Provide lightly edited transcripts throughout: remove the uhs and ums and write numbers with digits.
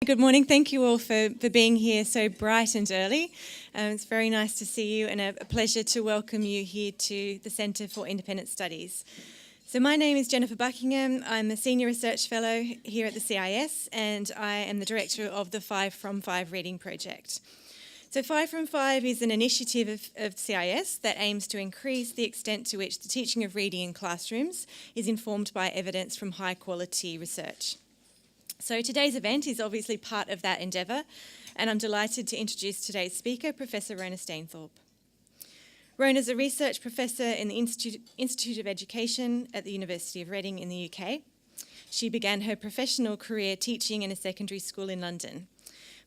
Good morning. Thank you all for being here so bright and early. It's very nice to see you and a pleasure to welcome you here to the Centre for Independent Studies. So my name is Jennifer Buckingham. I'm a Senior Research Fellow here at the CIS and I am the Director of the 5 from 5 Reading Project. So 5 from 5 is an initiative of CIS that aims to increase the extent to which the teaching of reading in classrooms is informed by evidence from high quality research. So today's event is obviously part of that endeavour, and I'm delighted to introduce today's speaker, Professor Rhona Stainthorp. Rhona is a research professor in the Institute of Education at the University of Reading in the UK. She began her professional career teaching in a secondary school in London.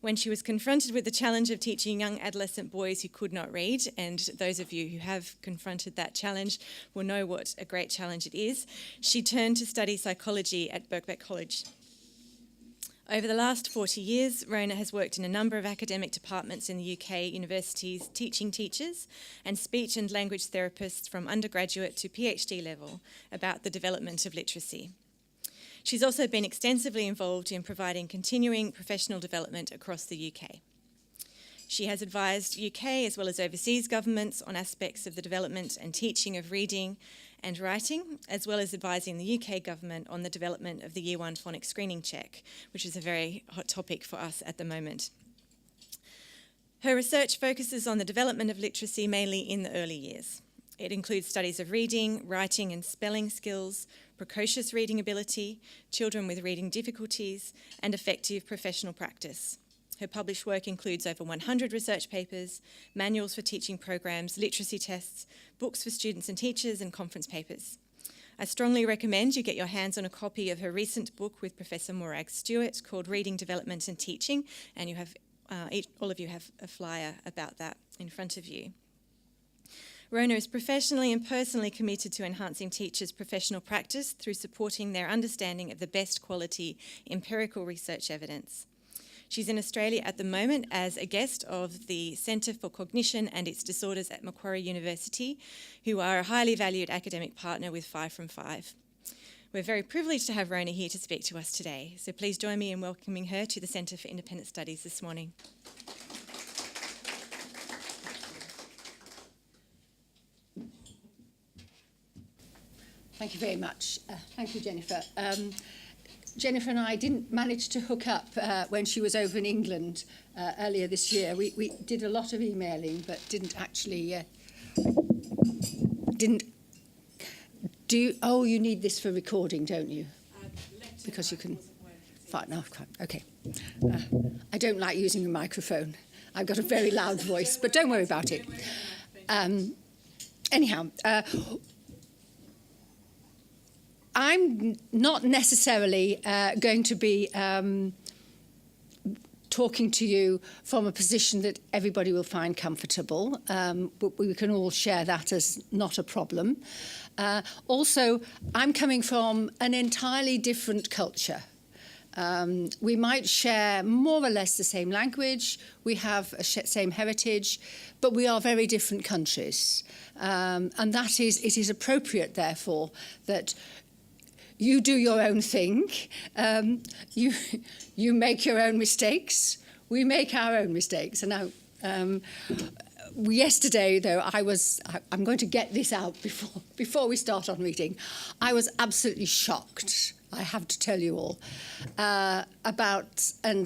When she was confronted with the challenge of teaching young adolescent boys who could not read, and those of you who have confronted that challenge will know what a great challenge it is, she turned to study psychology at Birkbeck College. Over the last 40 years, Rhona has worked in a number of academic departments in the UK universities teaching teachers and speech and language therapists from undergraduate to PhD level about the development of literacy. She's also been extensively involved in providing continuing professional development across the UK. She has advised UK as well as overseas governments on aspects of the development and teaching of reading and writing, as well as advising the UK government on the development of the Year 1 phonics screening check, which is a very hot topic for us at the moment. Her research focuses on the development of literacy mainly in the early years. It includes studies of reading, writing and spelling skills, precocious reading ability, children with reading difficulties, and effective professional practice. Her published work includes over 100 research papers, manuals for teaching programs, literacy tests, books for students and teachers, and conference papers. I strongly recommend you get your hands on a copy of her recent book with Professor Morag Stewart called Reading Development and Teaching, and you have all of you have a flyer about that in front of you. Rhona is professionally and personally committed to enhancing teachers' professional practice through supporting their understanding of the best quality empirical research evidence. She's in Australia at the moment as a guest of the Centre for Cognition and its Disorders at Macquarie University, who are a highly valued academic partner with 5 from 5. We're very privileged to have Rhona here to speak to us today, so please join me in welcoming her to the Centre for Independent Studies this morning. Thank you very much. Thank you, Jennifer. Jennifer and I didn't manage to hook up when she was over in England earlier this year. We did a lot of emailing, but didn't actually... Oh, you need this for recording, don't you? Because you can... Fine, no, okay. I don't like using a microphone. I've got a very loud voice, but don't worry about it. Anyhow... I'm not necessarily going to be talking to you from a position that everybody will find comfortable, but we can all share that as not a problem. Also, I'm coming from an entirely different culture. We might share more or less the same language, we have a same heritage, but we are very different countries. And it is appropriate, therefore, that you do your own thing, you make your own mistakes, we make our own mistakes. And now, yesterday, though, I'm going to get this out before we start on reading, I was absolutely shocked, I have to tell you all, about a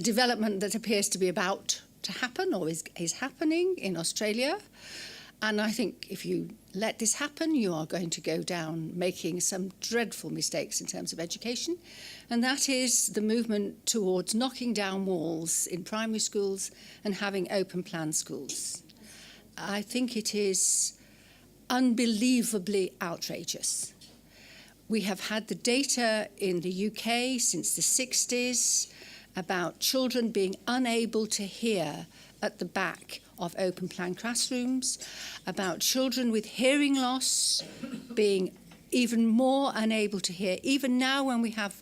development that appears to be about to happen or is happening in Australia. And I think if you let this happen, you are going to go down making some dreadful mistakes in terms of education. And that is the movement towards knocking down walls in primary schools and having open plan schools. I think it is unbelievably outrageous. We have had the data in the UK since the 60s about children being unable to hear at the back of open plan classrooms, about children with hearing loss being even more unable to hear. Even now when we have,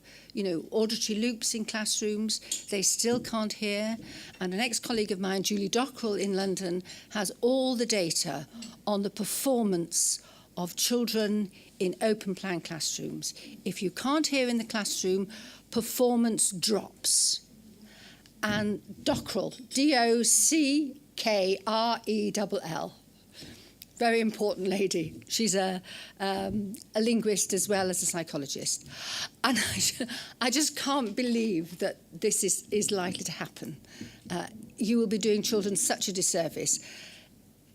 auditory loops in classrooms, they still can't hear. And an ex-colleague of mine, Julie Dockrell in London, has all the data on the performance of children in open plan classrooms. If you can't hear in the classroom, performance drops. And Dockrell, Dockrell, very important lady. She's a linguist as well as a psychologist. And I just can't believe that this is likely to happen. You will be doing children such a disservice.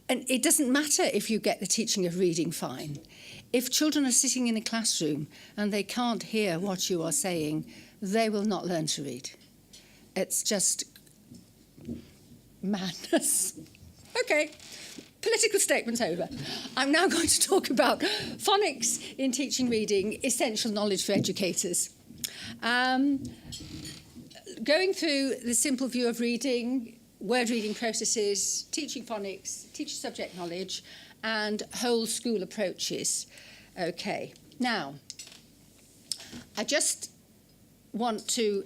And it doesn't matter if you get the teaching of reading fine. If children are sitting in a classroom and they can't hear what you are saying, they will not learn to read. It's just madness. Okay. Political statements over. I'm now going to talk about phonics in teaching reading, essential knowledge for educators. Going through the simple view of reading, word reading processes, teaching phonics, teacher subject knowledge, and whole school approaches. Okay, now, I just want to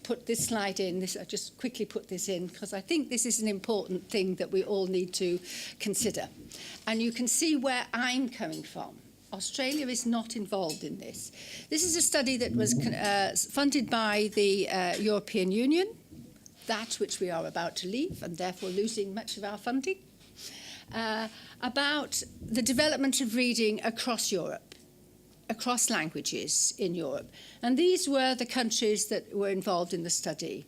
put this slide in. I just quickly put this in because I think this is an important thing that we all need to consider. And you can see where I'm coming from. Australia is not involved in this. This is a study that was funded by the European Union, that which we are about to leave and therefore losing much of our funding, about the development of reading across Europe, across languages in Europe. And these were the countries that were involved in the study.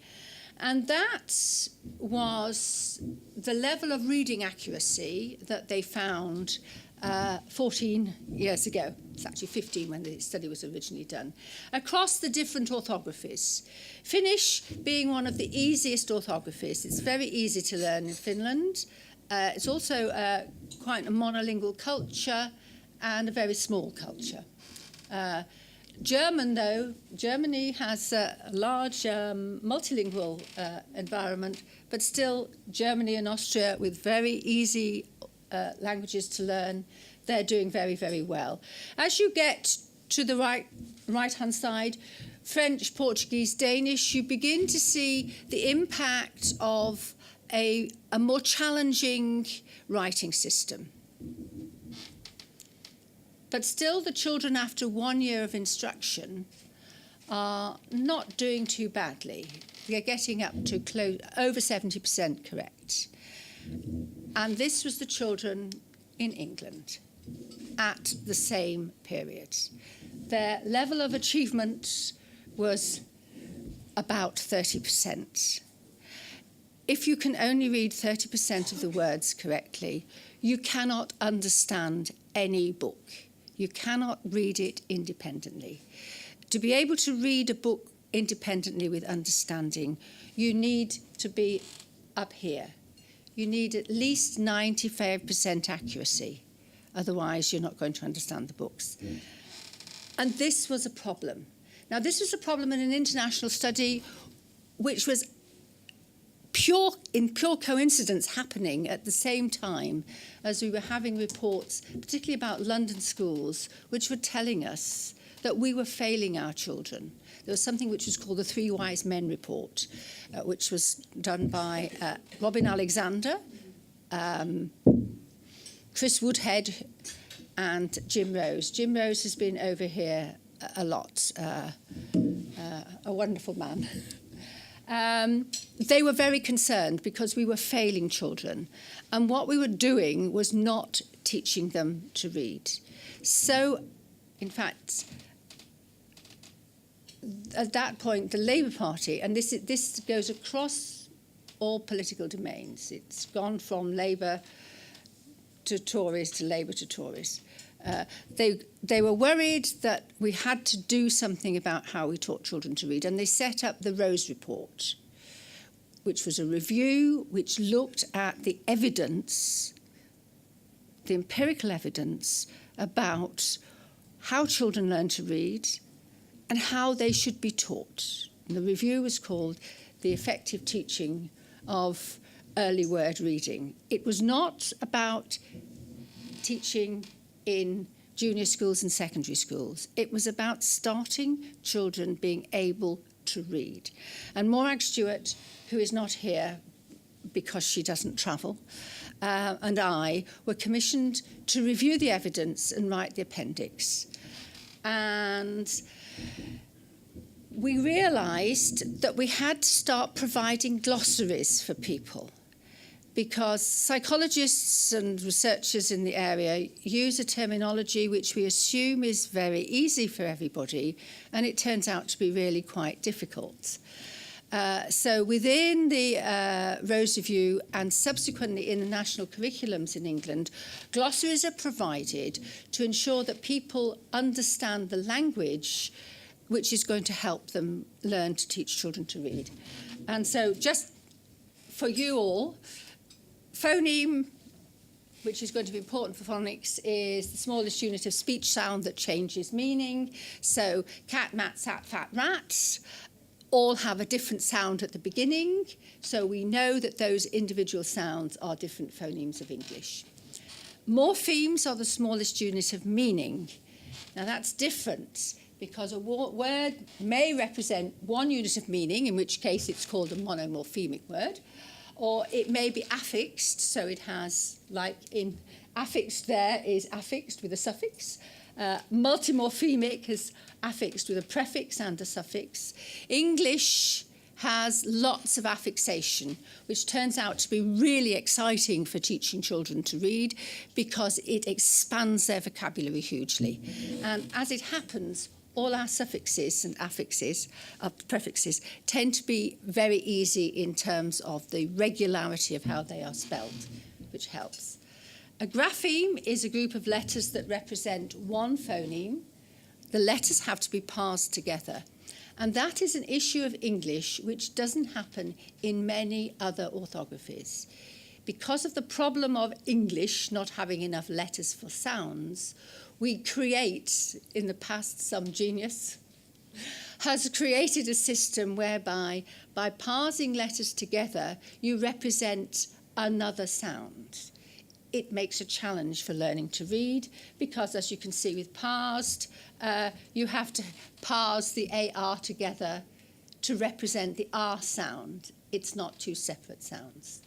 And that was the level of reading accuracy that they found 14 years ago. It's actually 15 when the study was originally done. Across the different orthographies. Finnish being one of the easiest orthographies. It's very easy to learn in Finland. It's also quite a monolingual culture and a very small culture. German, though, Germany has a large multilingual environment, but still Germany and Austria with very easy languages to learn, they're doing very, very well. As you get to the right-hand side, French, Portuguese, Danish, you begin to see the impact of a more challenging writing system. But still, the children, after 1 year of instruction, are not doing too badly. They're getting up to over 70% correct. And this was the children in England at the same period. Their level of achievement was about 30%. If you can only read 30% of the words correctly, you cannot understand any book. You cannot read it independently. To be able to read a book independently with understanding, you need to be up here. You need at least 95% accuracy. Otherwise, you're not going to understand the books. And this was a problem. Now, this was a problem in an international study which was in pure coincidence happening at the same time as we were having reports, particularly about London schools, which were telling us that we were failing our children. There was something which was called the Three Wise Men report, which was done by Robin Alexander, Chris Woodhead, and Jim Rose. Jim Rose has been over here a lot, a wonderful man. They were very concerned because we were failing children, and what we were doing was not teaching them to read. So, in fact, at that point, the Labour Party, and this goes across all political domains. It's gone from Labour to Tories to Labour to Tories. They were worried that we had to do something about how we taught children to read, and they set up the Rose Report, which was a review which looked at the evidence, the empirical evidence about how children learn to read and how they should be taught. And the review was called The Effective Teaching of Early Word Reading. It was not about teaching in junior schools and secondary schools. It was about starting children being able to read. And Morag Stewart, who is not here because she doesn't travel, and I were commissioned to review the evidence and write the appendix. And we realised that we had to start providing glossaries for people, because psychologists and researchers in the area use a terminology which we assume is very easy for everybody, and it turns out to be really quite difficult. So within the Rose Review and subsequently in the national curriculums in England, glossaries are provided to ensure that people understand the language which is going to help them learn to teach children to read. And so just for you all, phoneme, which is going to be important for phonics, is the smallest unit of speech sound that changes meaning. So cat, mat, sat, fat, rat all have a different sound at the beginning, so we know that those individual sounds are different phonemes of English. Morphemes are the smallest unit of meaning. Now that's different, because a word may represent one unit of meaning, in which case it's called a monomorphemic word, or it may be affixed, so it has, like in affixed there is affixed with a suffix. Multimorphemic is affixed with a prefix and a suffix. English has lots of affixation, which turns out to be really exciting for teaching children to read, because it expands their vocabulary hugely. And as it happens, all our suffixes and affixes, prefixes, tend to be very easy in terms of the regularity of how they are spelled, which helps. A grapheme is a group of letters that represent one phoneme. The letters have to be parsed together. And that is an issue of English which doesn't happen in many other orthographies. Because of the problem of English not having enough letters for sounds, we create, in the past, some genius has created a system whereby, by parsing letters together, you represent another sound. It makes a challenge for learning to read, because, as you can see with parsed, you have to parse the AR together to represent the R sound. It's not two separate sounds.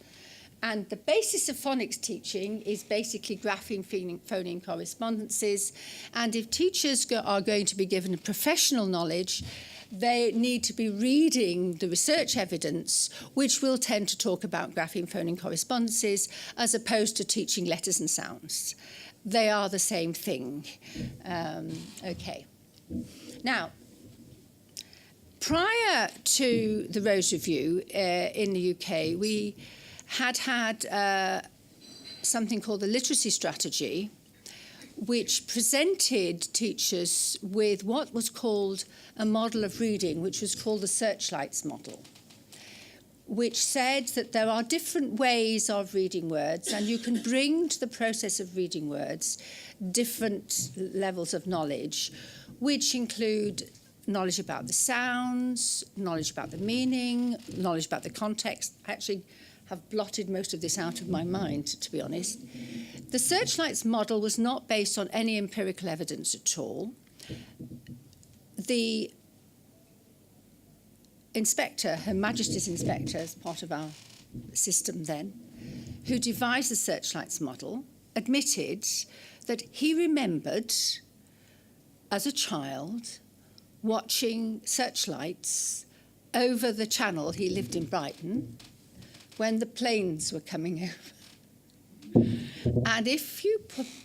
And the basis of phonics teaching is basically grapheme phoneme correspondences. And if teachers are going to be given professional knowledge, they need to be reading the research evidence, which will tend to talk about grapheme phoneme correspondences, as opposed to teaching letters and sounds. They are the same thing. Okay. Now, prior to the Rose Review in the UK, we had something called the literacy strategy, which presented teachers with what was called a model of reading, which was called the Searchlights model, which said that there are different ways of reading words, and you can bring to the process of reading words different levels of knowledge, which include knowledge about the sounds, knowledge about the meaning, knowledge about the context. Actually, have blotted most of this out of my mind, to be honest. The Searchlights model was not based on any empirical evidence at all. The inspector, Her Majesty's inspector, as part of our system then, who devised the Searchlights model, admitted that he remembered, as a child, watching searchlights over the channel. He lived in Brighton, when the planes were coming over. And if you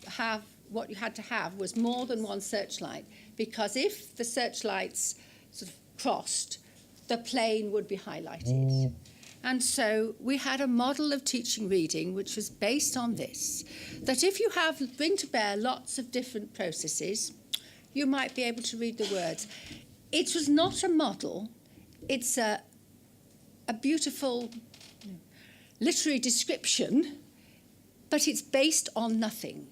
have, what you had to have was more than one searchlight, because if the searchlights sort of crossed, the plane would be highlighted. And so we had a model of teaching reading which was based on this, that if you bring to bear lots of different processes, you might be able to read the words. It was not a model, it's a beautiful literary description, but it's based on nothing.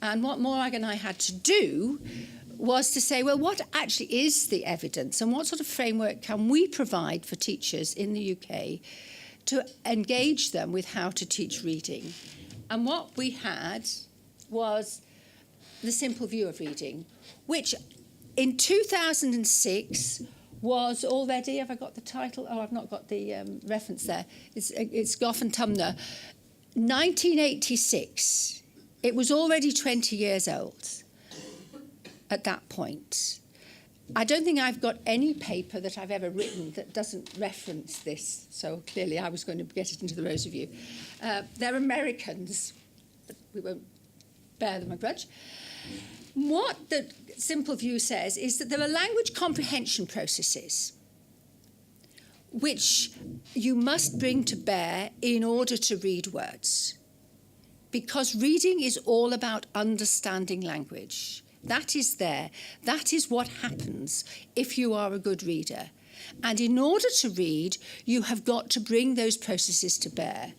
And what Morag and I had to do was to say, well, what actually is the evidence, and what sort of framework can we provide for teachers in the UK to engage them with how to teach reading? And what we had was the simple view of reading, which in 2006 was already, have I got the title? Oh, I've not got the reference there. It's Goff and Tumner. 1986. It was already 20 years old at that point. I don't think I've got any paper that I've ever written that doesn't reference this, so clearly I was going to get it into the rows of you. They're Americans, but we won't bear them a grudge. What the simple view says is that there are language comprehension processes which you must bring to bear in order to read words, because reading is all about understanding language. That is there. That is what happens if you are a good reader. And in order to read, you have got to bring those processes to bear.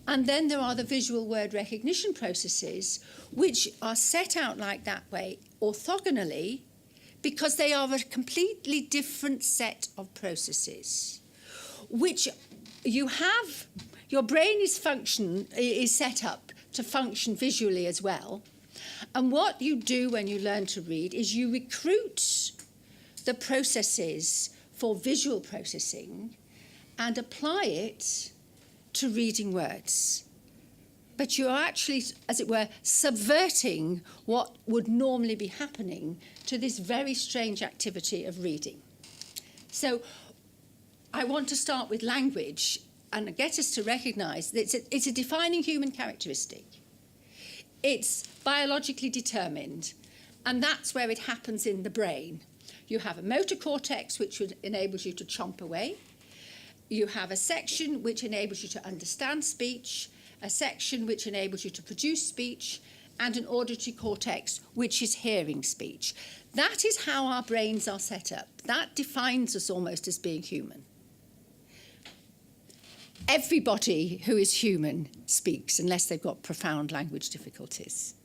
And then there are the visual word recognition processes, which are set out like that way, orthogonally, because they are a completely different set of processes, which you have, your brain is set up to function visually as well. And what you do when you learn to read is you recruit the processes for visual processing and apply it to reading words. But you're actually, as it were, subverting what would normally be happening to this very strange activity of reading. So I want to start with language and get us to recognise that it's a defining human characteristic. It's biologically determined, and that's where it happens in the brain. You have a motor cortex, which enables you to chomp away. You have a section which enables you to understand speech, a section which enables you to produce speech, and an auditory cortex, which is hearing speech. That is how our brains are set up. That defines us almost as being human. Everybody who is human speaks, unless they've got profound language difficulties.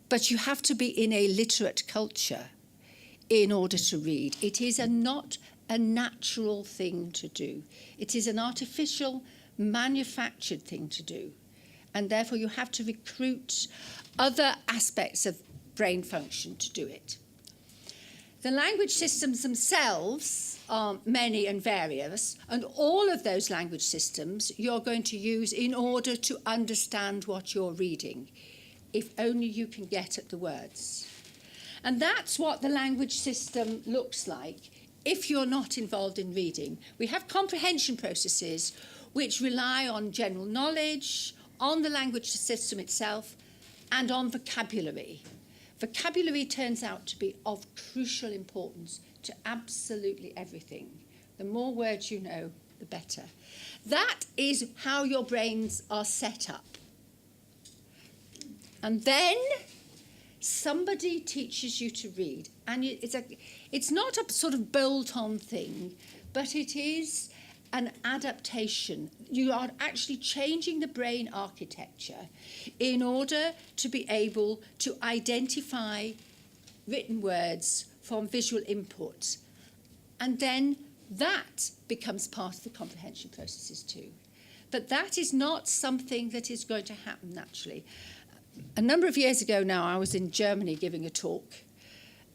But you have to be in a literate culture in order to read. It is not a natural thing to do. It is an artificial, manufactured thing to do. And therefore you have to recruit other aspects of brain function to do it. The language systems themselves are many and various, and all of those language systems you're going to use in order to understand what you're reading, if only you can get at the words. And that's what the language system looks like if you're not involved in reading. We have comprehension processes which rely on general knowledge, on the language system itself, and on vocabulary. Vocabulary turns out to be of crucial importance to absolutely everything. The more words you know, the better. That is how your brains are set up. And then somebody teaches you to read. And it's not a sort of bolt-on thing, but it is an adaptation. You are actually changing the brain architecture in order to be able to identify written words from visual input. And then that becomes part of the comprehension processes too. But that is not something that is going to happen naturally. A number of years ago now, I was in Germany giving a talk,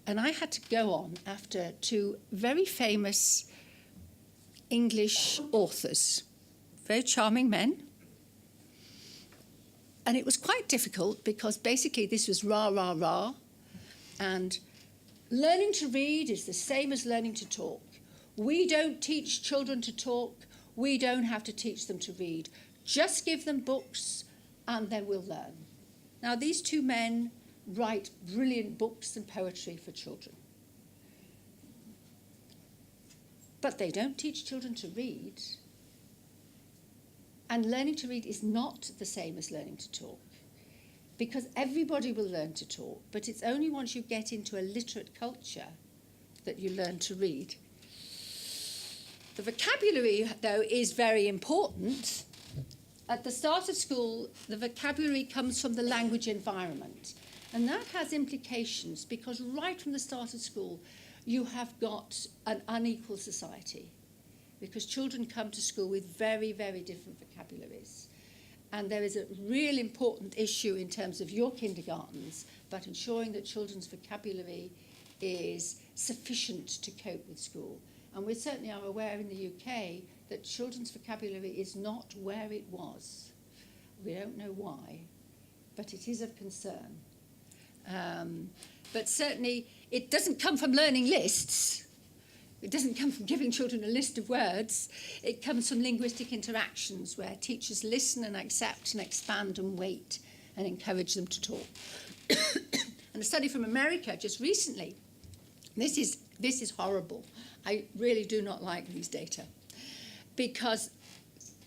and I had to go on after two very famous English authors, very charming men. And it was quite difficult because basically this was rah, rah, rah. And learning to read is the same as learning to talk. We don't teach children to talk. We don't have to teach them to read. Just give them books and then we'll learn. Now, these two men write brilliant books and poetry for children. But they don't teach children to read. And learning to read is not the same as learning to talk. Because everybody will learn to talk, but it's only once you get into a literate culture that you learn to read. The vocabulary, though, is very important. At the start of school, the vocabulary comes from the language environment. And that has implications because right from the start of school, you have got an unequal society because children come to school with very, very different vocabularies. And there is a real important issue in terms of your kindergartens, but ensuring that children's vocabulary is sufficient to cope with school. And we certainly are aware in the UK that children's vocabulary is not where it was. We don't know why, but it is of concern. But certainly it doesn't come from learning lists. It doesn't come from giving children a list of words. It comes from linguistic interactions where teachers listen and accept and expand and wait and encourage them to talk. And a study from America just recently, this is horrible. I really do not like these data, because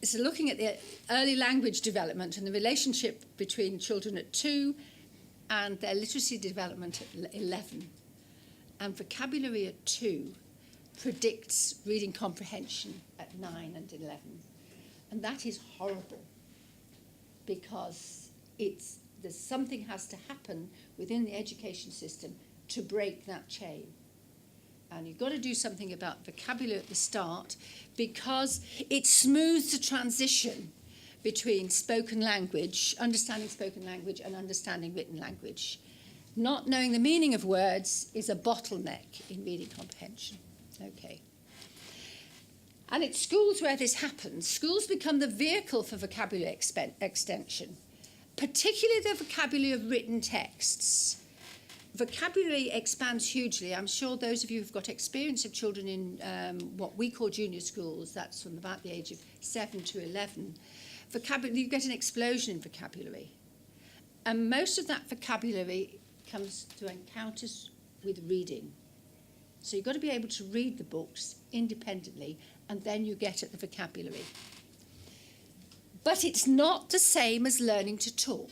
it's looking at the early language development and the relationship between children at 2 and their literacy development at 11. And vocabulary at 2 predicts reading comprehension at 9 and 11. And that is horrible, because there's something has to happen within the education system to break that chain. And you've got to do something about vocabulary at the start, because it smooths the transition between spoken language, understanding spoken language, and understanding written language. Not knowing the meaning of words is a bottleneck in reading comprehension. Okay. And it's schools where this happens. Schools become the vehicle for vocabulary extension, particularly the vocabulary of written texts. Vocabulary expands hugely. I'm sure those of you who've got experience of children in what we call junior schools, that's from about the age of 7 to 11, you get an explosion in vocabulary. And most of that vocabulary comes to encounters with reading. So you've got to be able to read the books independently, and then you get at the vocabulary. But it's not the same as learning to talk,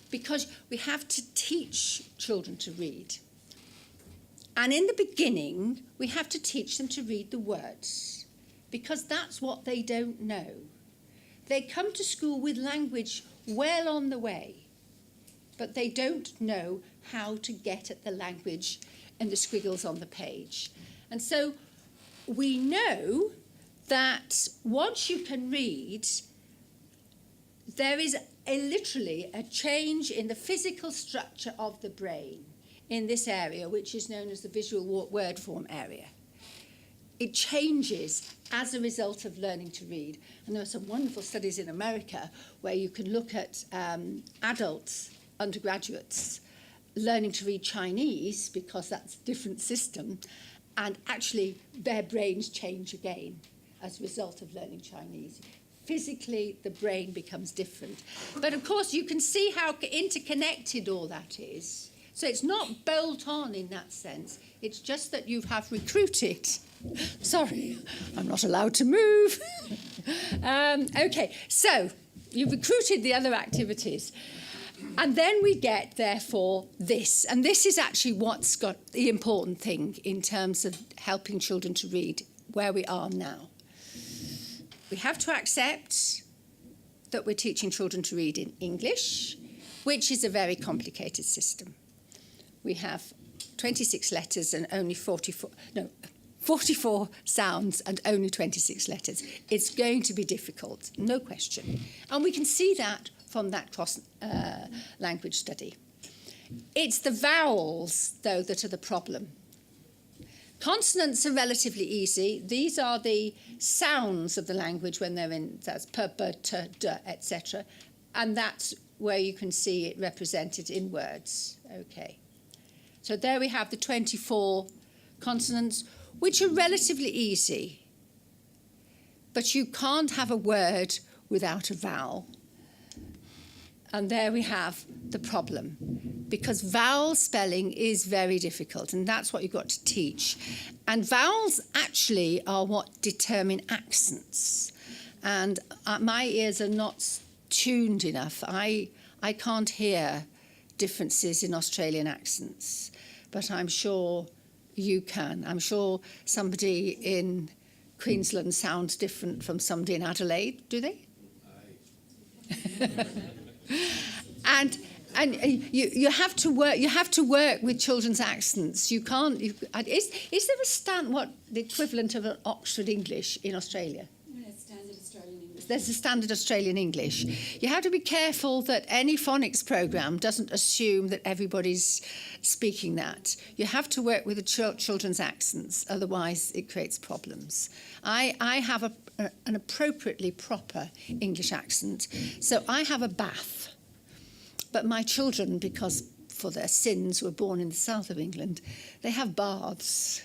because we have to teach children to read. And in the beginning, we have to teach them to read the words, because that's what they don't know. They come to school with language well on the way, but they don't know how to get at the language and the squiggles on the page. And so we know that once you can read, there is literally a change in the physical structure of the brain in this area, which is known as the visual word form area. It changes as a result of learning to read. And there are some wonderful studies in America where you can look at adults, undergraduates, learning to read Chinese, because that's a different system, and actually their brains change again as a result of learning Chinese. Physically, the brain becomes different. But of course, you can see how interconnected all that is. So it's not bolt on in that sense. It's just that you have recruited. Sorry, I'm not allowed to move. Okay, so you've recruited the other activities. And then we get, therefore, this. And this is actually what's got the important thing in terms of helping children to read, where we are now. We have to accept that we're teaching children to read in English, which is a very complicated system. We have 26 letters and only 44 sounds and only 26 letters. It's going to be difficult, no question. And we can see that from that cross-language study. It's the vowels, though, that are the problem. Consonants are relatively easy. These are the sounds of the language when they're in, that's p, b, t, d, etc. And that's where you can see it represented in words. Okay. So there we have the 24 consonants, which are relatively easy. But you can't have a word without a vowel. And there we have the problem, because vowel spelling is very difficult, and that's what you've got to teach. And vowels actually are what determine accents. And my ears are not tuned enough. I can't hear differences in Australian accents, but I'm sure you can. I'm sure somebody in Queensland sounds different from somebody in Adelaide, do they? And you have to work. You have to work with children's accents. You can't. Is there what the equivalent of an Oxford English in Australia? Standard Australian English. There's a standard Australian English. You have to be careful that any phonics program doesn't assume that everybody's speaking that. You have to work with the children's accents, otherwise it creates problems. I have an appropriately proper English accent, so I have a bath. But my children, because for their sins were born in the south of England. They have baths.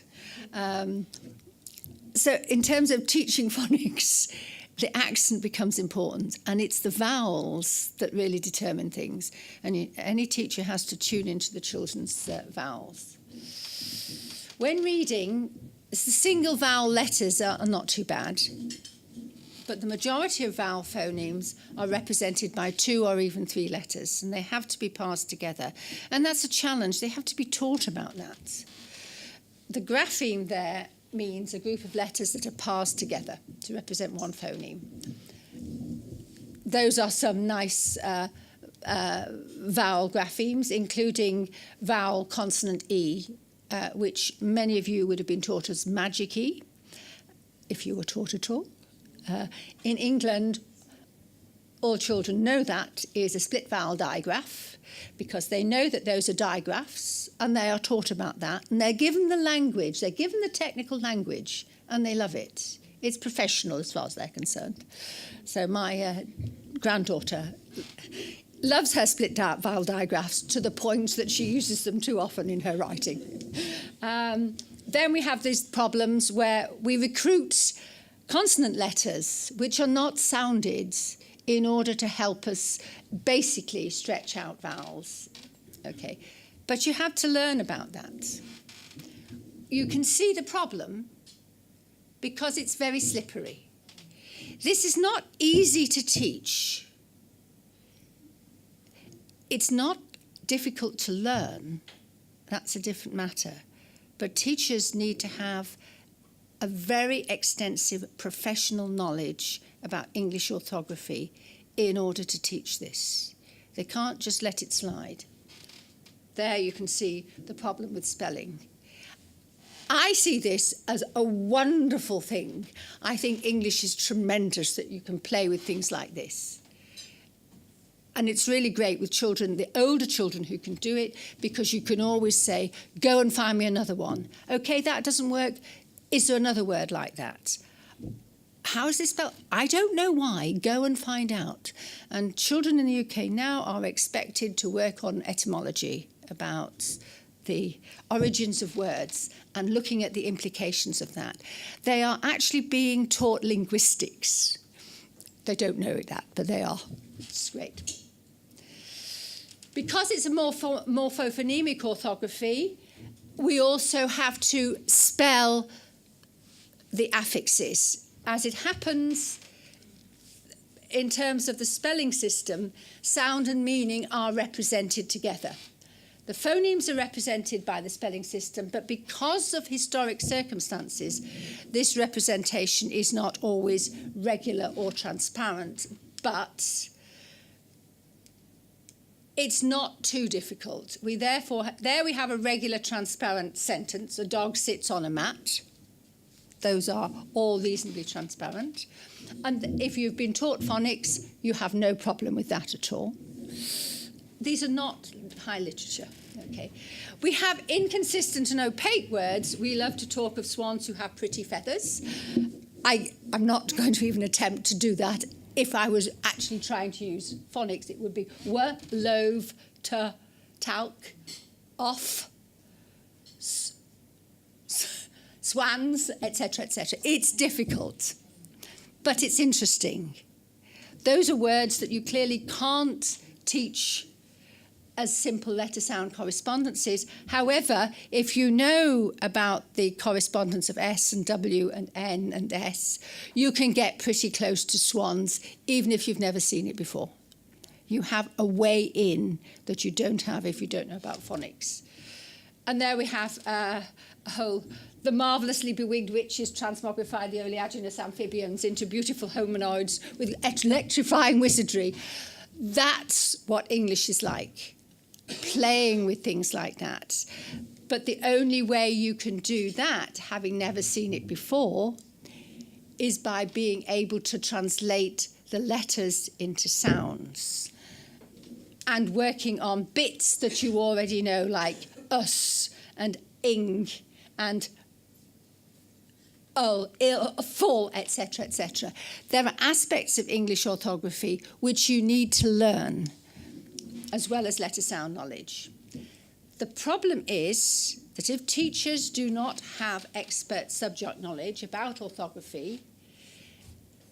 So in terms of teaching phonics, the accent becomes important, and it's the vowels that really determine things. And any teacher has to tune into the children's vowels. When reading, the single vowel letters are not too bad, but the majority of vowel phonemes are represented by 2 or even 3 letters, and they have to be parsed together. And that's a challenge. They have to be taught about that. The grapheme there means a group of letters that are parsed together to represent one phoneme. Those are some nice vowel graphemes, including vowel consonant E, which many of you would have been taught as magic E, if you were taught at all. In England, all children know that is a split vowel digraph, because they know that those are digraphs, and they are taught about that, and they're given the language, they're given the technical language, and they love it. It's professional as far as they're concerned. So my granddaughter loves her split vowel digraphs to the point that she uses them too often in her writing. Then we have these problems where we recruit consonant letters which are not sounded in order to help us basically stretch out vowels. Okay, but you have to learn about that. You can see the problem because it's very slippery. This is not easy to teach. It's not difficult to learn. That's a different matter. But teachers need to have a very extensive professional knowledge about English orthography in order to teach this. They can't just let it slide. There you can see the problem with spelling. I see this as a wonderful thing. I think English is tremendous that you can play with things like this. And it's really great with children, the older children who can do it, because you can always say, go and find me another one. Okay, that doesn't work. Is there another word like that? How is this spelled? I don't know why. Go and find out. And children in the UK now are expected to work on etymology, about the origins of words and looking at the implications of that. They are actually being taught linguistics. They don't know that, but they are. It's great. Because it's a morphophonemic orthography, we also have to spell the affixes. As it happens, in terms of the spelling system, sound and meaning are represented together. The phonemes are represented by the spelling system, but because of historic circumstances, this representation is not always regular or transparent, but it's not too difficult. There we have a regular transparent sentence. A dog sits on a mat. Those are all reasonably transparent. And if you've been taught phonics, you have no problem with that at all. These are not high literature. Okay. We have inconsistent and opaque words. We love to talk of swans who have pretty feathers. I'm not going to even attempt to do that. If I was actually trying to use phonics, it would be were, love, to, talc, off, swans, etc., etc. It's difficult, but it's interesting. Those are words that you clearly can't teach as simple letter sound correspondences. However, if you know about the correspondence of S and W and N and S, you can get pretty close to swans, even if you've never seen it before. You have a way in that you don't have if you don't know about phonics. And there we have the marvellously bewigged witches transmogrify the oleaginous amphibians into beautiful hominoids with electrifying wizardry. That's what English is like, playing with things like that. But the only way you can do that, having never seen it before, is by being able to translate the letters into sounds and working on bits that you already know, like us and ing and full, etc., etc. There are aspects of English orthography which you need to learn, as well as letter sound knowledge. The problem is that if teachers do not have expert subject knowledge about orthography,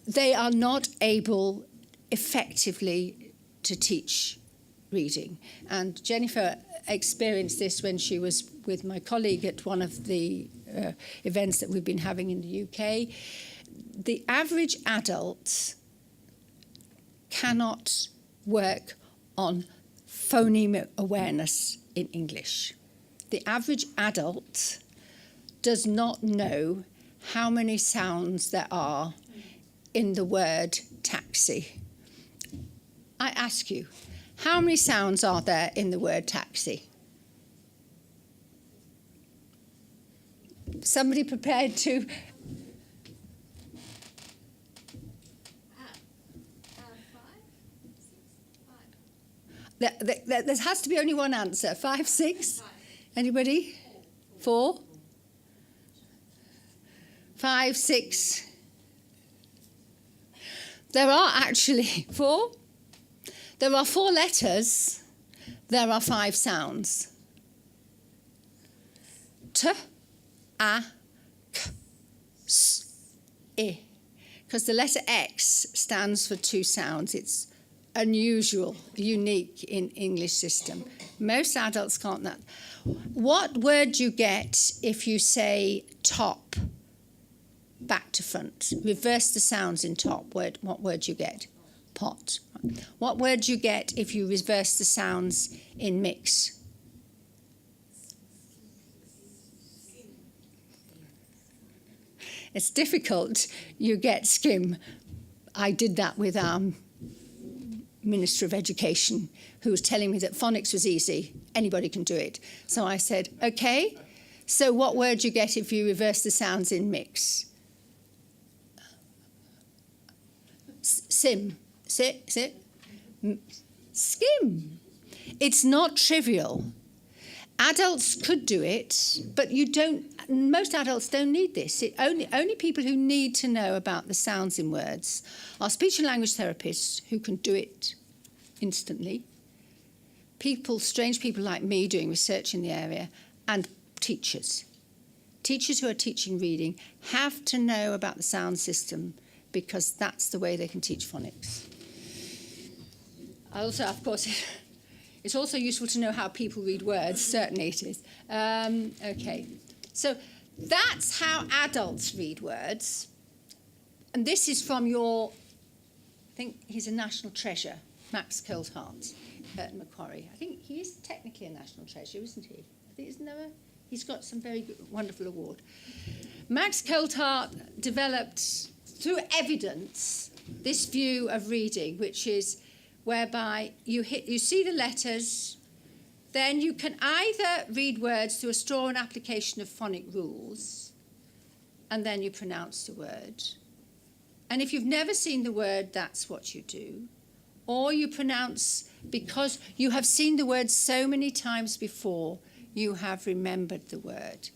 they are not able effectively to teach reading. And Jennifer experienced this when she was with my colleague at one of the events that we've been having in the UK. The average adult cannot work on phonemic awareness in English. The average adult does not know how many sounds there are in the word taxi. I ask you, how many sounds are there in the word taxi? Somebody prepared to... There has to be only one answer. 5, 6? Anybody? 4? 5, 6? There are actually 4. There are 4 letters. There are 5 sounds. T, A, K, S, I. Because the letter X stands for 2 sounds. It's unusual, unique in English system. Most adults can't that. What word do you get if you say top, back to front? Reverse the sounds in top. What word do you get? Pot. What word do you get if you reverse the sounds in mix? It's difficult. You get skim. I did that with Minister of Education, who was telling me that phonics was easy. Anybody can do it. So I said, OK, so what word do you get if you reverse the sounds in mix? Sim. Sit. Skim. It's not trivial. Adults could do it, but you don't. Most adults don't need this. Only people who need to know about the sounds in words are speech and language therapists who can do it instantly. Strange people like me doing research in the area, and teachers. Teachers who are teaching reading have to know about the sound system because that's the way they can teach phonics. Also, of course, it's also useful to know how people read words. Certainly it is. OK. So that's how adults read words. And this is from your, I think he's a national treasure, Max Coulthart at Macquarie. I think he is technically a national treasure, isn't he? I think he's got some very good, wonderful award. Max Coulthart developed, through evidence, this view of reading, which is whereby you see the letters, then you can either read words through a straw and application of phonic rules, and then you pronounce the word. And if you've never seen the word, that's what you do. Or you pronounce, because you have seen the word so many times before, you have remembered the word.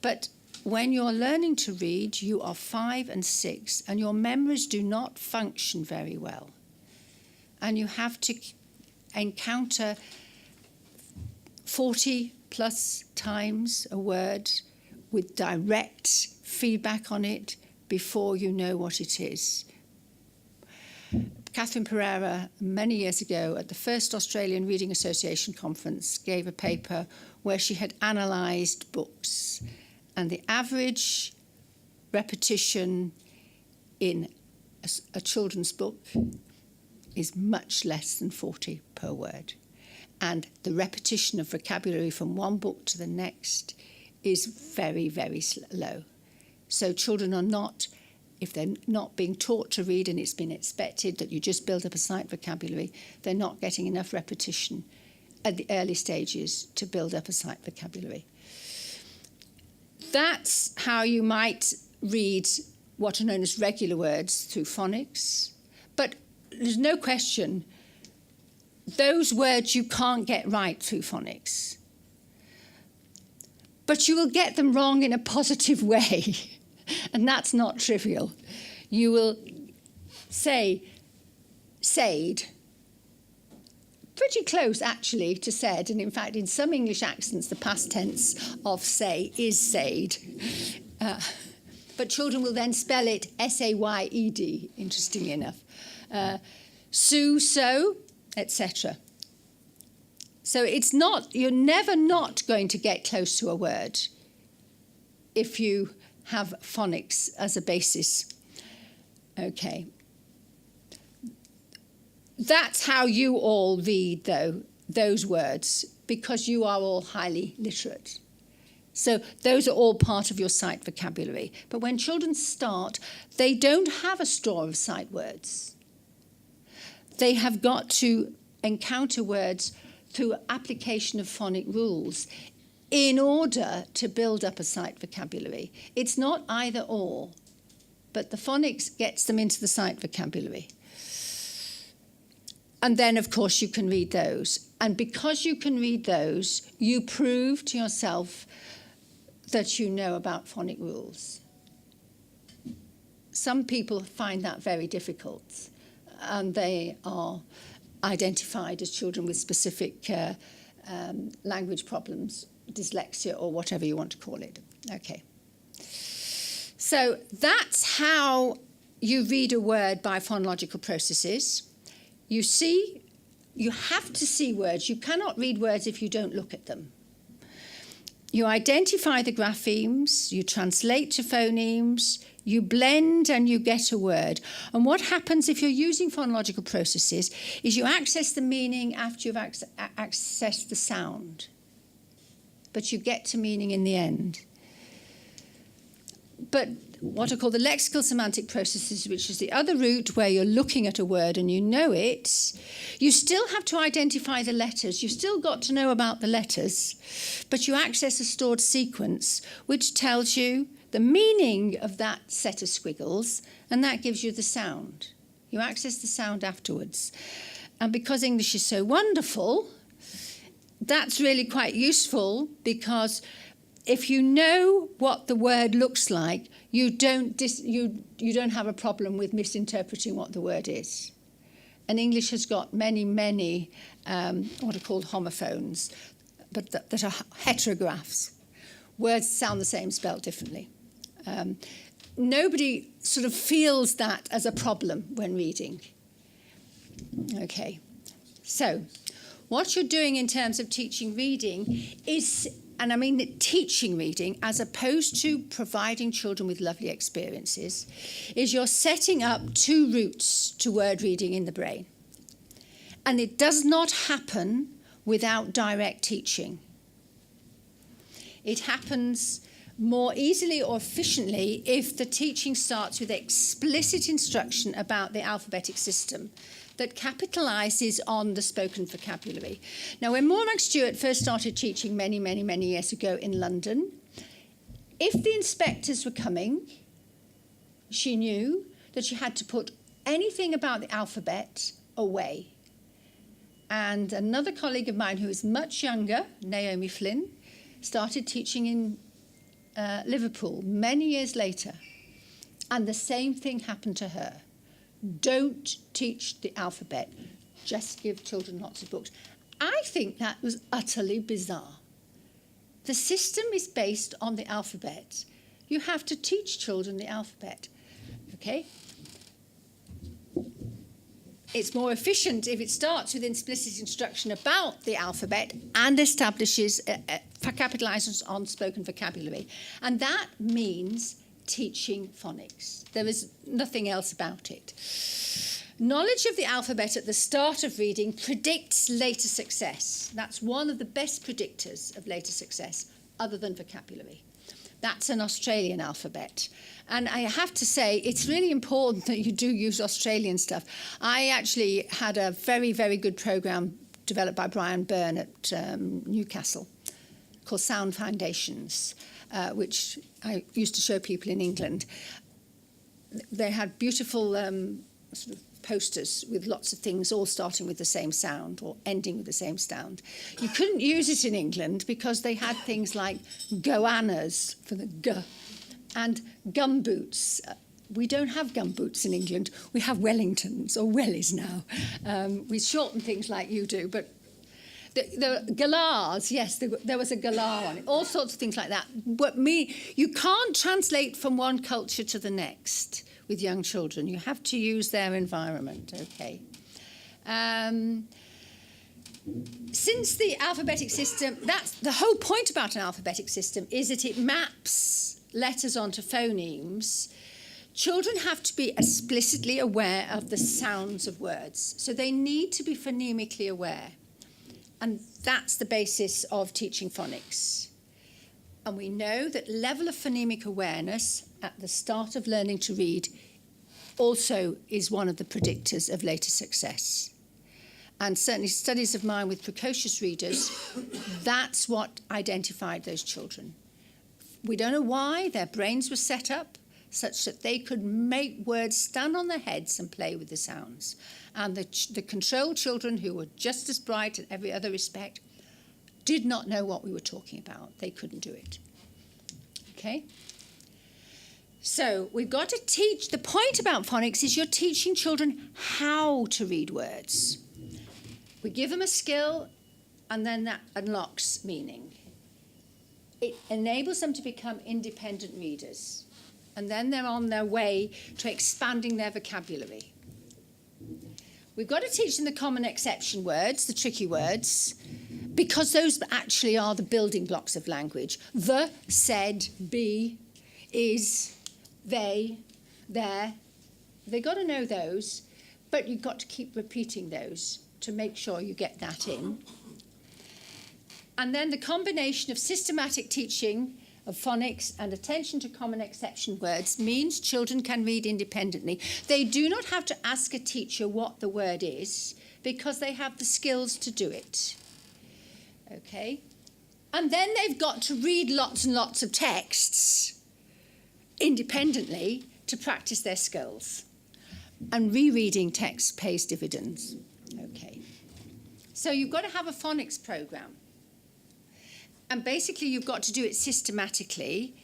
But when you're learning to read, you are 5 and 6, and your memories do not function very well. And you have to encounter 40 plus times a word with direct feedback on it before you know what it is. Catherine Pereira, many years ago, at the first Australian Reading Association conference, gave a paper where she had analysed books. And the average repetition in a children's book is much less than 40 per word. And the repetition of vocabulary from one book to the next is very, very low. So children are not, if they're not being taught to read and it's been expected that you just build up a sight vocabulary, they're not getting enough repetition at the early stages to build up a sight vocabulary. That's how you might read what are known as regular words through phonics. But there's no question, those words you can't get right through phonics. But you will get them wrong in a positive way. And that's not trivial. You will say, said, pretty close, actually, to said. And in fact, in some English accents, the past tense of say is said. But children will then spell it S-A-Y-E-D, interestingly enough. Sue, so, etc. So it's not, you're never not going to get close to a word if you have phonics as a basis. Okay. That's how you all read, though, those words, because you are all highly literate. So those are all part of your sight vocabulary. But when children start, they don't have a store of sight words. They have got to encounter words through application of phonic rules in order to build up a sight vocabulary. It's not either or, but the phonics gets them into the sight vocabulary. And then, of course, you can read those. And because you can read those, you prove to yourself that you know about phonic rules. Some people find that very difficult, and they are identified as children with specific language problems, dyslexia, or whatever you want to call it. Okay. So that's how you read a word by phonological processes. You see, you have to see words. You cannot read words if you don't look at them. You identify the graphemes, you translate to phonemes, you blend and you get a word. And what happens if you're using phonological processes is you access the meaning after you've accessed the sound. But you get to meaning in the end. But what are called the lexical semantic processes, which is the other route where you're looking at a word and you know it, you still have to identify the letters. You've still got to know about the letters, but you access a stored sequence which tells you the meaning of that set of squiggles, and that gives you the sound. You access the sound afterwards. And because English is so wonderful, that's really quite useful, because if you know what the word looks like, you don't have a problem with misinterpreting what the word is. And English has got many, many what are called homophones, but that are heterographs. Words sound the same, spelled differently. Nobody sort of feels that as a problem when reading. Okay, so what you're doing in terms of teaching reading is, and I mean teaching reading as opposed to providing children with lovely experiences, is you're setting up two routes to word reading in the brain. And it does not happen without direct teaching. It happens more easily or efficiently if the teaching starts with explicit instruction about the alphabetic system that capitalises on the spoken vocabulary. Now, when Mormac Stewart first started teaching many, many, many years ago in London, if the inspectors were coming, she knew that she had to put anything about the alphabet away. And another colleague of mine who is much younger, Naomi Flynn, started teaching in Liverpool many years later. And the same thing happened to her. Don't teach the alphabet, just give children lots of books. I think that was utterly bizarre. The system is based on the alphabet. You have to teach children the alphabet, okay? It's more efficient if it starts with explicit instruction about the alphabet and establishes, capitalizes on spoken vocabulary. And that means teaching phonics. There is nothing else about it. Knowledge of the alphabet at the start of reading predicts later success. That's one of the best predictors of later success, other than vocabulary. That's an Australian alphabet. And I have to say, it's really important that you do use Australian stuff. I actually had a very, very good programme developed by Brian Byrne at Newcastle called Sound Foundations, which I used to show people in England. They had beautiful sort of posters with lots of things all starting with the same sound or ending with the same sound. You couldn't use it in England because they had things like goannas for the g and gumboots We don't have gumboots in England. We have Wellingtons, or wellies now. We shorten things like you do, but the galahs, yes, there was a galah on it, all sorts of things like that. But you can't translate from one culture to the next with young children. You have to use their environment, okay? Since the alphabetic system, that's the whole point about an alphabetic system, is that it maps letters onto phonemes. Children have to be explicitly aware of the sounds of words. So they need to be phonemically aware. And that's the basis of teaching phonics. And we know that level of phonemic awareness at the start of learning to read also is one of the predictors of later success. And certainly studies of mine with precocious readers, that's what identified those children. We don't know why. Their brains were set up such that they could make words stand on their heads and play with the sounds. And the control children, who were just as bright in every other respect, did not know what we were talking about. They couldn't do it. Okay? So we've got to teach. The point about phonics is you're teaching children how to read words. We give them a skill, and then that unlocks meaning. It enables them to become independent readers. And then they're on their way to expanding their vocabulary. We've got to teach them the common exception words, the tricky words, because those actually are the building blocks of language. The, said, be, is, they, there. They've got to know those, but you've got to keep repeating those to make sure you get that in. And then the combination of systematic teaching of phonics and attention to common exception words means children can read independently. They do not have to ask a teacher what the word is because they have the skills to do it. Okay? And then they've got to read lots and lots of texts independently to practice their skills. And rereading text pays dividends. Okay. So you've got to have a phonics program. And basically, you've got to do it systematically,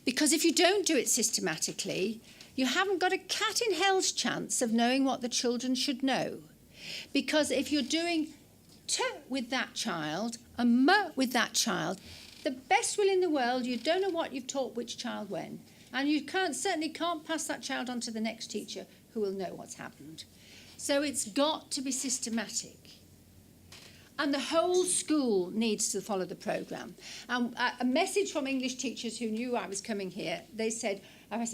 because if you don't do it systematically, you haven't got a cat in hell's chance of knowing what the children should know. Because if you're doing t with that child, and m with that child, the best will in the world, you don't know what you've taught which child when. And you certainly can't pass that child on to the next teacher who will know what's happened. So it's got to be systematic. And the whole school needs to follow the programme. And a message from English teachers who knew I was coming here, I said,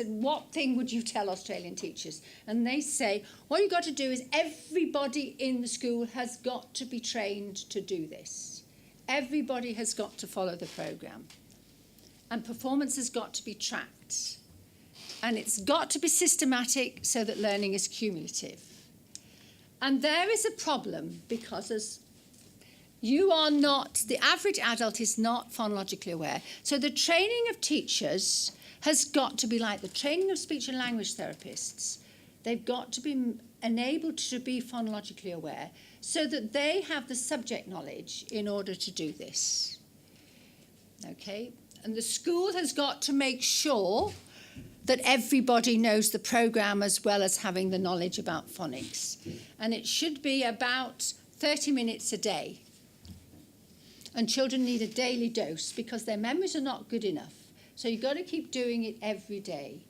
what thing would you tell Australian teachers? And they say, what you've got to do is everybody in the school has got to be trained to do this. Everybody has got to follow the programme. And performance has got to be tracked. And it's got to be systematic so that learning is cumulative. And there is a problem because the average adult is not phonologically aware. So the training of teachers has got to be like the training of speech and language therapists. They've got to be enabled to be phonologically aware so that they have the subject knowledge in order to do this. Okay? And the school has got to make sure that everybody knows the programme as well as having the knowledge about phonics. And it should be about 30 minutes a day. And children need a daily dose because their memories are not good enough. So you've got to keep doing it every day.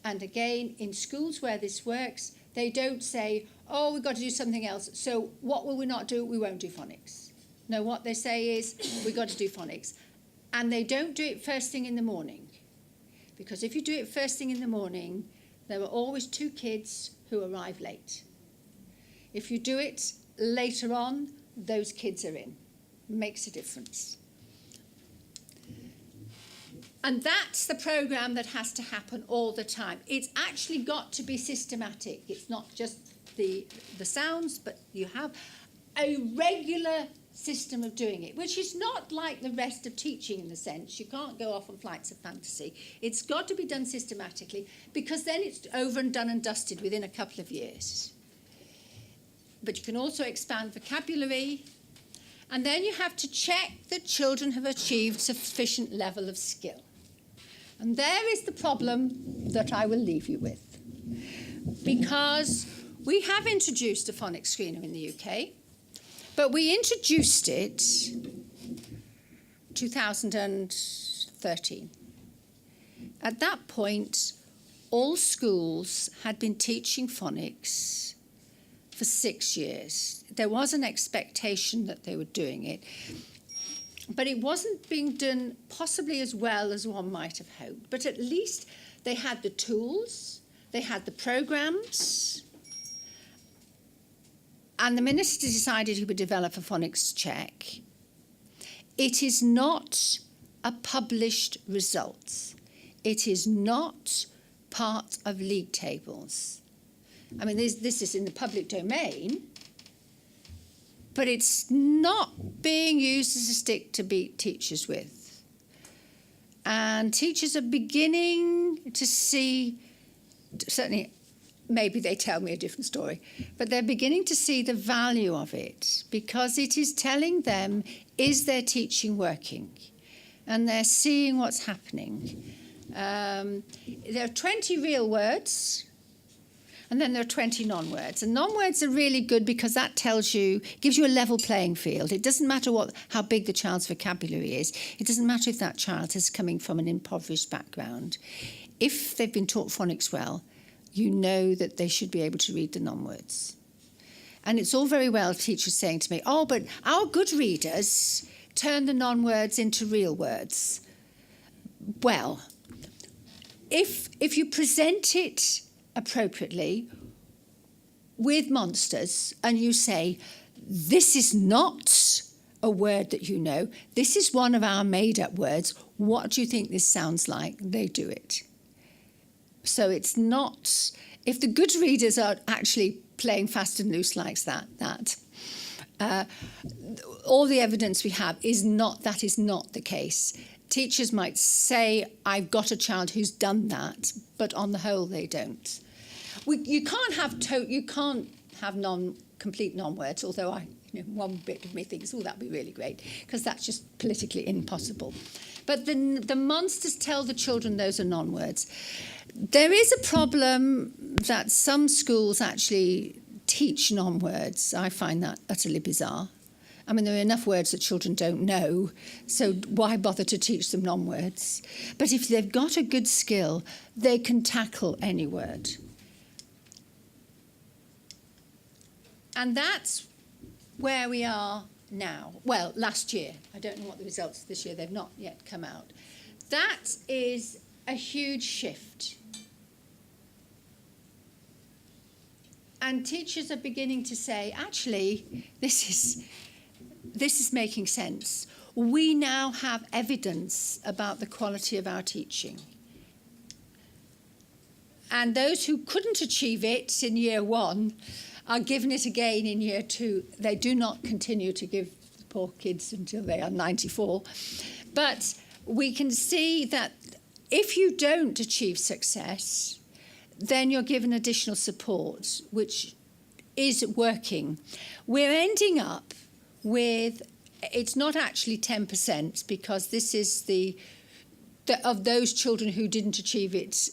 And again, in schools where this works, they don't say, oh, we've got to do something else. So what will we not do? We won't do phonics. No, what they say is, we've got to do phonics. And they don't do it first thing in the morning. Because if you do it first thing in the morning, there are always 2 kids who arrive late. If you do it later on, those kids are in. Makes a difference. And that's the programme that has to happen all the time. It's actually got to be systematic. It's not just the sounds, but you have a regular system of doing it, which is not like the rest of teaching in the sense. You can't go off on flights of fantasy. It's got to be done systematically because then it's over and done and dusted within a couple of years. But you can also expand vocabulary. And then you have to check that children have achieved sufficient level of skill. And there is the problem that I will leave you with. because we have introduced a phonics screener in the UK, but we introduced it 2013. At that point, all schools had been teaching phonics for 6 years. There was an expectation that they were doing it, but it wasn't being done possibly as well as one might have hoped. But at least they had the tools, they had the programs, and the minister decided he would develop a phonics check. It is not a published result. It is not part of league tables. I mean, this is in the public domain, but it's not being used as a stick to beat teachers with. And teachers are beginning to see, certainly maybe they tell me a different story, but they're beginning to see the value of it because it is telling them, is their teaching working? And they're seeing what's happening. There are 20 real words, and then there are 20 non-words. And non-words are really good because that tells you, gives you a level playing field. It doesn't matter how big the child's vocabulary is. It doesn't matter if that child is coming from an impoverished background. If they've been taught phonics well, you know that they should be able to read the non-words. And it's all very well teachers saying to me, oh, but our good readers turn the non-words into real words. Well, if you present it appropriately with monsters and you say, this is not a word that you know, this is one of our made-up words, what do you think this sounds like? They do it. So it's not, if the good readers are actually playing fast and loose like that, all the evidence we have is not, that is not the case. Teachers might say, I've got a child who's done that, but on the whole, they don't. You can't have complete non-words, although one bit of me thinks, oh, that'd be really great, because that's just politically impossible. But the monsters tell the children those are non-words. There is a problem that some schools actually teach non-words. I find that utterly bizarre. I mean, there are enough words that children don't know, so why bother to teach them non-words? But if they've got a good skill, they can tackle any word. And that's where we are now. Well, last year. I don't know what the results this year, they've not yet come out. That is a huge shift. And teachers are beginning to say, actually, this is making sense. We now have evidence about the quality of our teaching. And those who couldn't achieve it in year one are given it again in year two. They do not continue to give the poor kids until they are 94. But we can see that if you don't achieve success, then you're given additional support, which is working. We're ending up with, it's not actually 10%, because this is of those children who didn't achieve it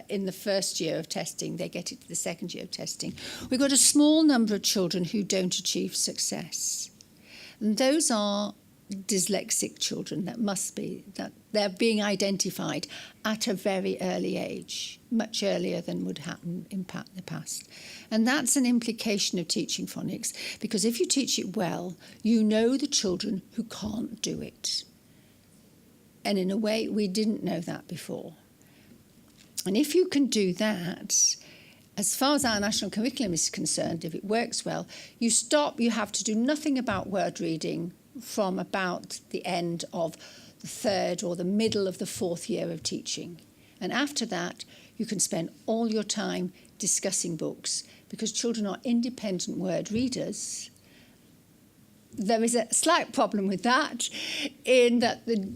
in the first year of testing, they get it to the second year of testing. We've got a small number of children who don't achieve success. And those are dyslexic children that they're being identified at a very early age, much earlier than would happen in the past. And that's an implication of teaching phonics, because if you teach it well, you know the children who can't do it. And in a way, we didn't know that before. And if you can do that, as far as our national curriculum is concerned, if it works well, you have to do nothing about word reading from about the end of the third or the middle of the fourth year of teaching. And after that, you can spend all your time discussing books, because children are independent word readers. There is a slight problem with that, in that the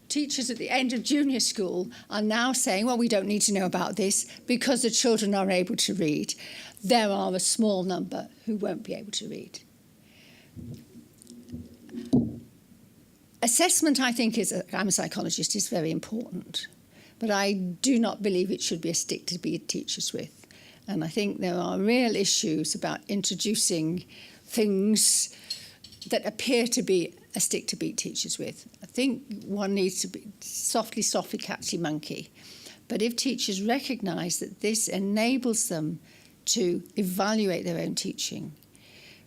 teachers at the end of junior school are now saying, well, we don't need to know about this because the children are able to read. There are a small number who won't be able to read. Assessment, I think, I'm a psychologist, is very important. but I do not believe it should be a stick to beat teachers with. And I think there are real issues about introducing things that appear to be a stick to beat teachers with. I think one needs to be softly, catchy monkey. But if teachers recognise that this enables them to evaluate their own teaching.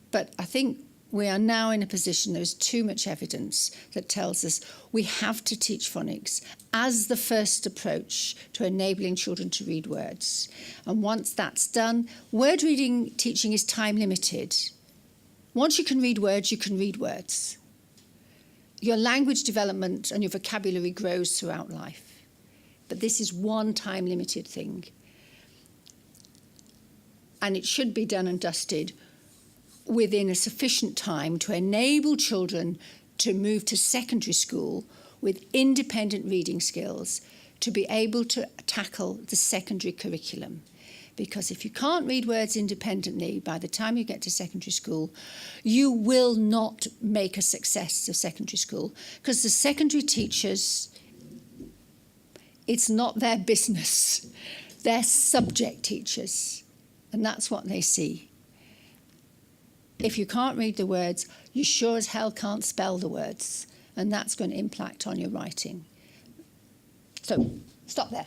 But I think we are now in a position, there is too much evidence that tells us we have to teach phonics as the first approach to enabling children to read words. And once that's done, word reading teaching is time limited. Once you can read words, you can read words. Your language development and your vocabulary grows throughout life. But this is one time limited thing. And it should be done and dusted within a sufficient time to enable children to move to secondary school with independent reading skills to be able to tackle the secondary curriculum. Because if you can't read words independently by the time you get to secondary school, you will not make a success of secondary school. Because the secondary teachers, it's not their business. They're subject teachers. And that's what they see. If you can't read the words, you sure as hell can't spell the words. And that's going to impact on your writing. So, stop there.